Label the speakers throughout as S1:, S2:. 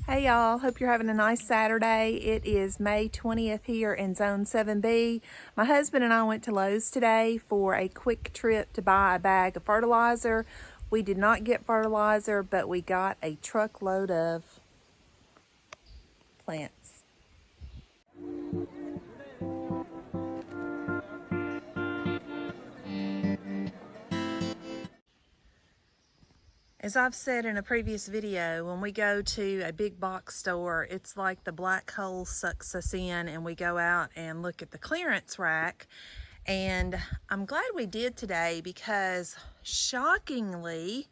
S1: Hey y'all, hope you're having a nice Saturday. It is May 20th here in Zone 7B. My husband and I went to Lowe's today for a quick trip to buy a bag of fertilizer. We did not get fertilizer, but we got a truckload of plants. As I've said in a previous video, when we go to a big box store, it's like the black hole sucks us in and we go out and look at the clearance rack. And I'm glad we did today because shockingly,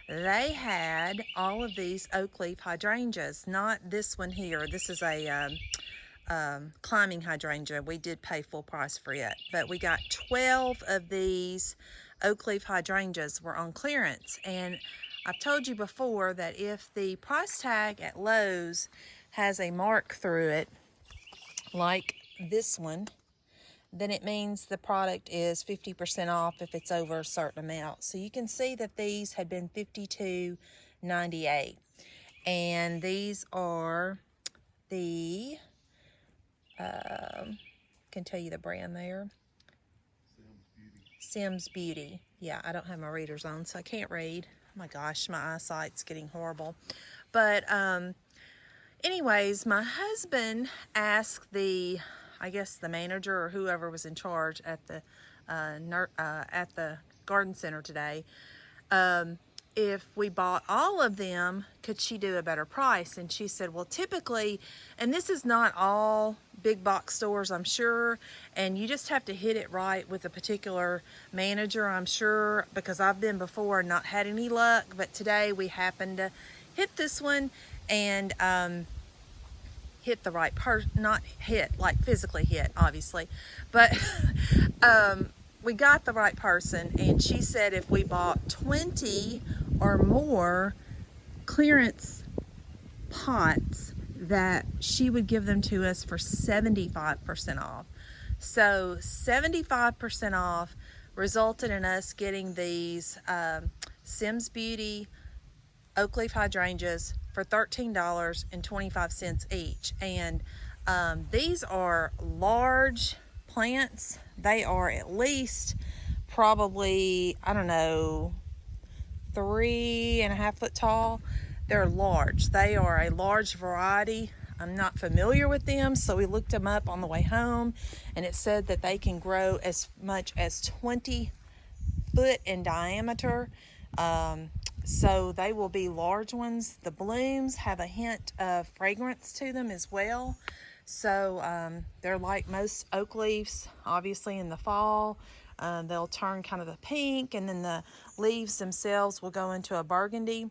S1: they had all of these oak leaf hydrangeas. Not this one here. This is a climbing hydrangea. We did pay full price for it, but we got 12 of these oak leaf hydrangeas were on clearance. And I've told you before that if the price tag at Lowe's has a mark through it, like this one, then it means the product is 50% off if it's over a certain amount. So you can see that these had been $52.98. And these are the, can tell you the brand there. Sims Beauty. Yeah, I don't have my readers on, so I can't read. Oh my gosh, my eyesight's getting horrible. But anyways, my husband asked I guess the manager or whoever was in charge at the garden center today, if we bought all of them, could she do a better price? And she said, well, typically, and this is not all big box stores, I'm sure, and you just have to hit it right with a particular manager, I'm sure, because I've been before and not had any luck, but today we happened to hit this one and hit the right person, not hit, like physically hit, obviously, but we got the right person, and she said if we bought 20 or more clearance pots that she would give them to us for 75% off. So 75% off resulted in us getting these Sims Beauty oak leaf hydrangeas for $13.25 each. And these are large plants. They are at least probably, I don't know, 3.5 foot tall. They're large. They are a large variety. I'm not familiar with them, so we looked them up on the way home, and it said that they can grow as much as 20 foot in diameter. So they will be large ones. The blooms have a hint of fragrance to them as well. So they're like most oak leaves, obviously in the fall. They'll turn kind of the pink, and then the leaves themselves will go into a burgundy.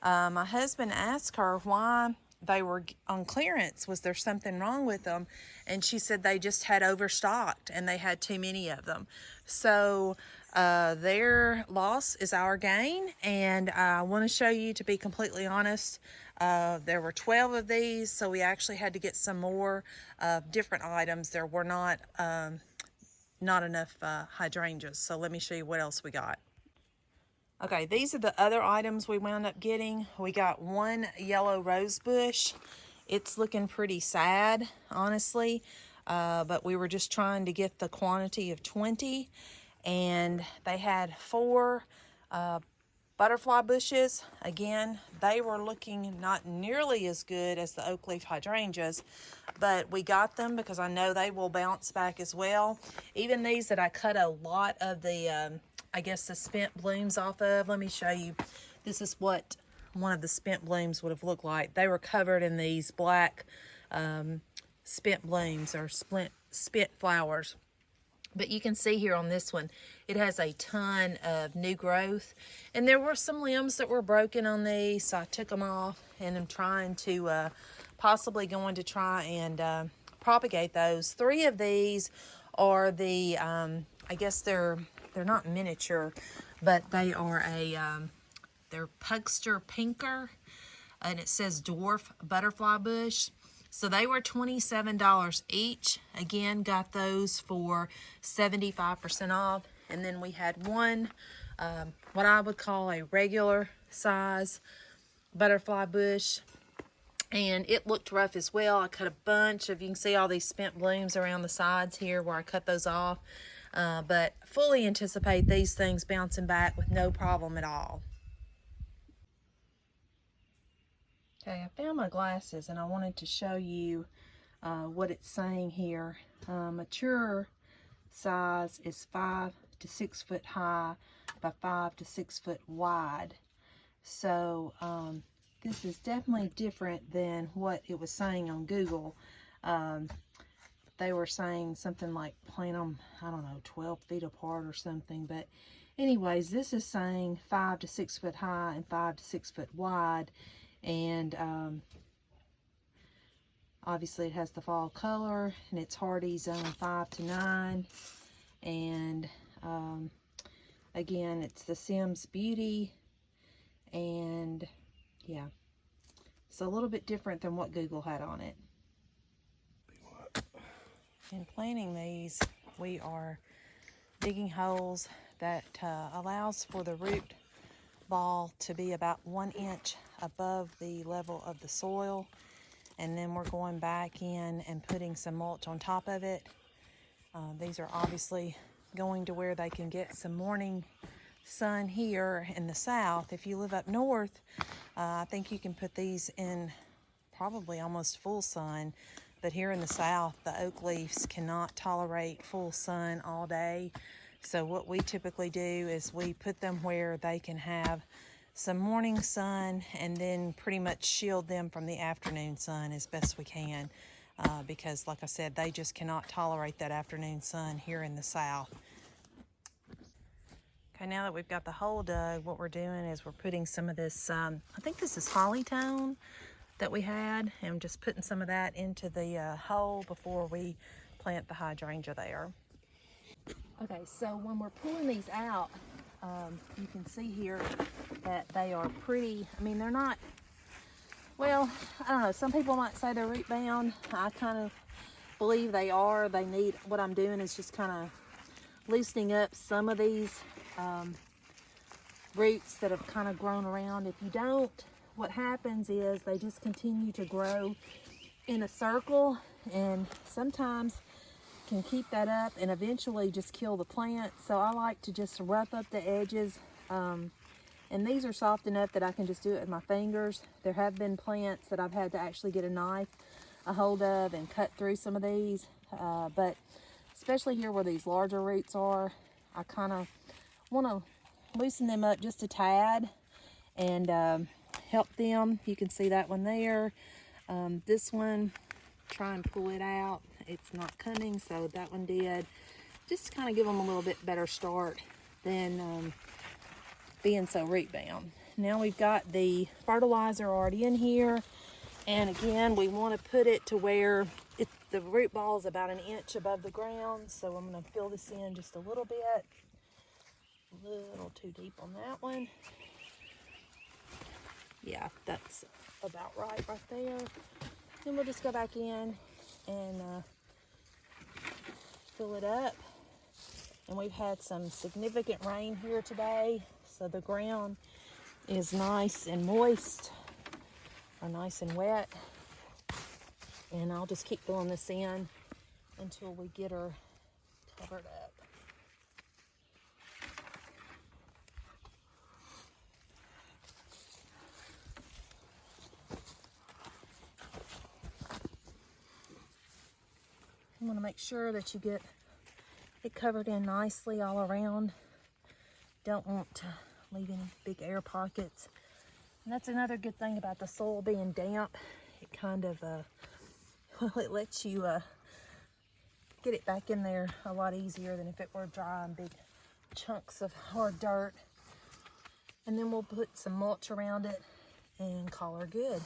S1: My husband asked her why they were on clearance. Was there something wrong with them? And she said they just had overstocked and they had too many of them. So their loss is our gain, and I want to show you, to be completely honest, there were 12 of these, so we actually had to get some more different items. There were not enough hydrangeas, so let me show you what else we got. Okay, these are the other items we wound up getting. We got one yellow rose bush. It's looking pretty sad, honestly, but we were just trying to get the quantity of 20, and they had 4 butterfly bushes. Again, they were looking not nearly as good as the oak leaf hydrangeas, but we got them because I know they will bounce back as well. Even these that I cut a lot of the I guess the spent blooms off of. Let me show you. This is what one of the spent blooms would have looked like. They were covered in these black spent blooms, or spent flowers. But you can see here on this one, it has a ton of new growth. And there were some limbs that were broken on these, so I took them off, and I'm trying to, possibly going to try and propagate those. 3 of these are the, I guess they're not miniature, but they are they're Pugster Pinker, and it says dwarf butterfly bush. So they were $27 each. Again, got those for 75% off. And then we had one, what I would call a regular size butterfly bush. and it looked rough as well. I cut a bunch of, you can see all these spent blooms around the sides here where I cut those off. But fully anticipate these things bouncing back with no problem at all. Okay, I found my glasses and I wanted to show you what it's saying here. Mature size is 5 to 6 foot high by 5 to 6 foot wide. So this is definitely different than what it was saying on Google. They were saying something like plant them, I don't know, 12 feet apart or something. But anyways, this is saying 5 to 6 foot high and 5 to 6 foot wide. And obviously it has the fall color, and it's hardy zone 5 to 9. And again, it's the Sims Beauty. And yeah, it's a little bit different than what Google had on it. In planting these, we are digging holes that allows for the root ball to be about 1 inch above the level of the soil, and then we're going back in and putting some mulch on top of it. These are obviously going to where they can get some morning sun here in the south. If you live up north, I think you can put these in probably almost full sun, but here in the south, the oak leaves cannot tolerate full sun all day. So what we typically do is we put them where they can have some morning sun, and then pretty much shield them from the afternoon sun as best we can, because like I said, they just cannot tolerate that afternoon sun here in the south. Okay, now that we've got the hole dug, what we're doing is we're putting some of this, I think this is hollytone that we had, and just putting some of that into the hole before we plant the hydrangea there. Okay, so when we're pulling these out, you can see here that they are pretty, I mean, they're not, well, I don't know, some people might say they're root bound. I kind of believe they are. They need, what I'm doing is just kind of loosening up some of these roots that have kind of grown around. If you don't, what happens is they just continue to grow in a circle, and sometimes can keep that up and eventually just kill the plant. So I like to just rough up the edges, and these are soft enough that I can just do it with my fingers. There have been plants that I've had to actually get a knife a hold of and cut through some of these, but especially here where these larger roots are, I kind of want to loosen them up just a tad and help them. You can see that one there. This one, try and pull it out. It's not coming, so that one did. Just to kind of give them a little bit better start than being so root bound. Now we've got the fertilizer already in here, and again, we want to put it to where the root ball is about 1 inch above the ground. So I'm going to fill this in just a little bit. A little too deep on that one. Yeah, that's about right there. Then we'll just go back in and fill it up. And we've had some significant rain here today, so the ground is nice and moist, or nice and wet. And I'll just keep filling this in until we get her covered up. You want to make sure that you get it covered in nicely all around. Don't want to leave any big air pockets. And that's another good thing about the soil being damp. It kind of, well, it lets you get it back in there a lot easier than if it were dry and big chunks of hard dirt. And then we'll put some mulch around it and call her good.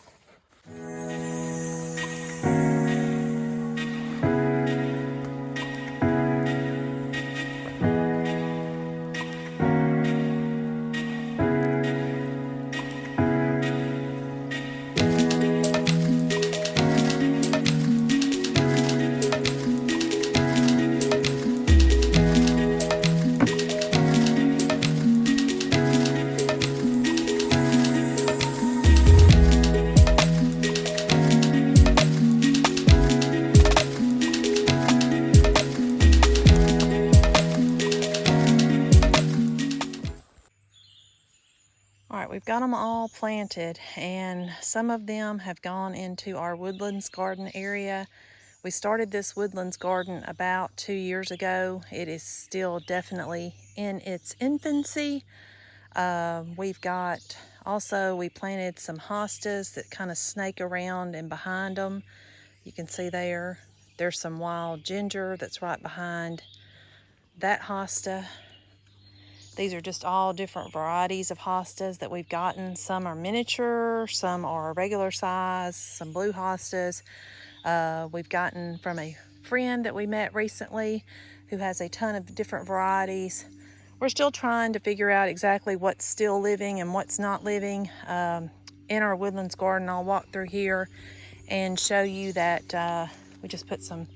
S1: I've got them all planted, and some of them have gone into our Woodlands garden area. We started this Woodlands garden about 2 years ago. It is still definitely in its infancy. We've got also, we planted some hostas that kind of snake around and behind them. You can see there's some wild ginger that's right behind that hosta. These are just all different varieties of hostas that we've gotten. Some are miniature, some are regular size, some blue hostas. We've gotten from a friend that we met recently who has a ton of different varieties. We're still trying to figure out exactly what's still living and what's not living in our Woodlands garden. I'll walk through here and show you that we just put some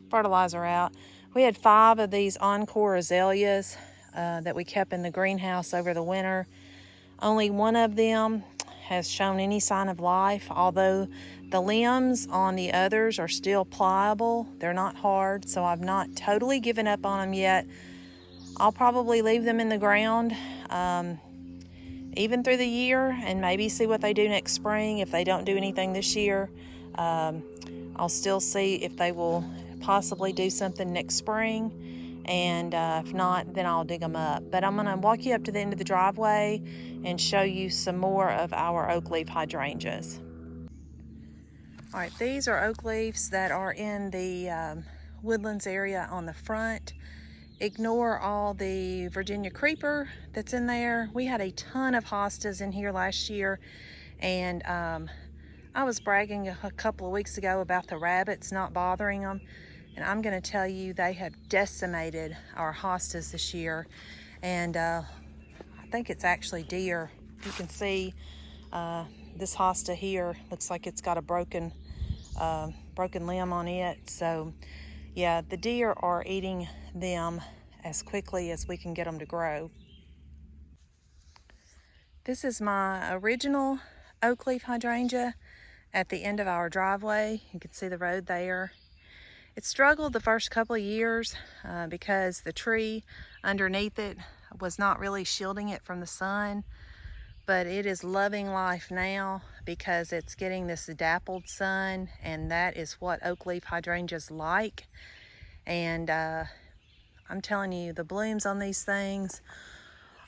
S1: fertilizer out. We had 5 of these encore azaleas that we kept in the greenhouse over the winter. Only one of them has shown any sign of life, although the limbs on the others are still pliable. They're not hard, so I've not totally given up on them yet. I'll probably leave them in the ground even through the year and maybe see what they do next spring. If they don't do anything this year, I'll still see if they will possibly do something next spring, and if not, then I'll dig them up. But I'm going to walk you up to the end of the driveway and show you some more of our oak leaf hydrangeas. All right, these are oak leaves that are in the Woodlands area on the front. Ignore all the Virginia creeper that's in there. We had a ton of hostas in here last year, and I was bragging a couple of weeks ago about the rabbits not bothering them, and I'm going to tell you they have decimated our hostas this year. And I think it's actually deer. You can see this hosta here looks like it's got a broken limb on it. So yeah, the deer are eating them as quickly as we can get them to grow. This is my original oak leaf hydrangea at the end of our driveway. You can see the road there. It struggled the first couple of years because the tree underneath it was not really shielding it from the sun, but it is loving life now because it's getting this dappled sun, and that is what oak leaf hydrangeas like. And I'm telling you, the blooms on these things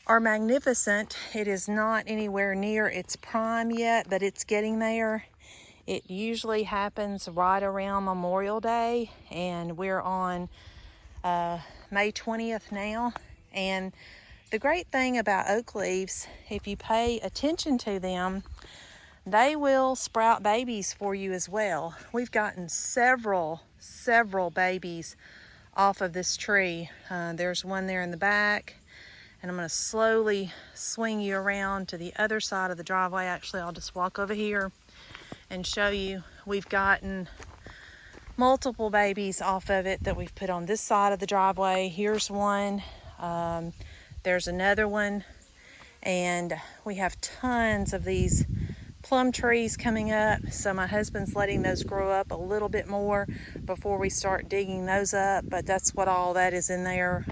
S1: are magnificent. It is not anywhere near its prime yet, but it's getting there. It usually happens right around Memorial Day, and we're on May 20th now. And the great thing about oak leaves, if you pay attention to them, they will sprout babies for you as well. We've gotten several babies off of this tree. There's one there in the back, and I'm going to slowly swing you around to the other side of the driveway. Actually, I'll just walk over here and show you. We've gotten multiple babies off of it that we've put on this side of the driveway. Here's one. There's another one. And we have tons of these plum trees coming up. So my husband's letting those grow up a little bit more before we start digging those up. But that's what all that is in there.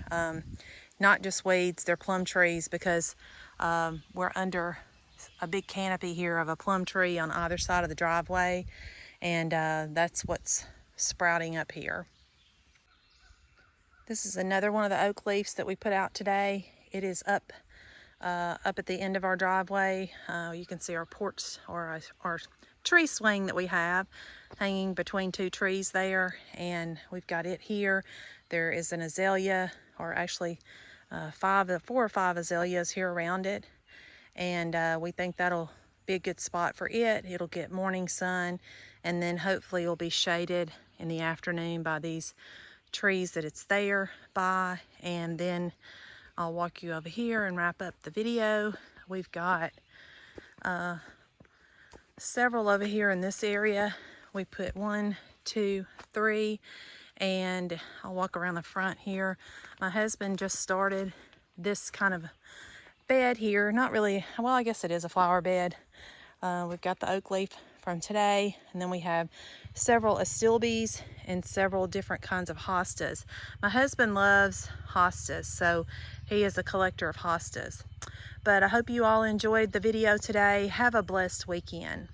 S1: Not just weeds, they're plum trees, because we're under a big canopy here of a plum tree on either side of the driveway, and that's what's sprouting up here. This is another one of the oak leaves that we put out today. It is up at the end of our driveway. You can see our porch, or our tree swing that we have hanging between 2 trees there, and we've got it here. There is an azalea, or actually 4 or 5 azaleas here around it. And we think that'll be a good spot for it. It'll get morning sun, and then hopefully it'll be shaded in the afternoon by these trees that it's there by. And then I'll walk you over here and wrap up the video. We've got several over here in this area. We put 1, 2, 3, and I'll walk around the front here. My husband just started this kind of bed here. Not really, well, I guess it is a flower bed. We've got the oak leaf from today, and then we have several astilbes and several different kinds of hostas. My husband loves hostas, so he is a collector of hostas. but I hope you all enjoyed the video today. Have a blessed weekend.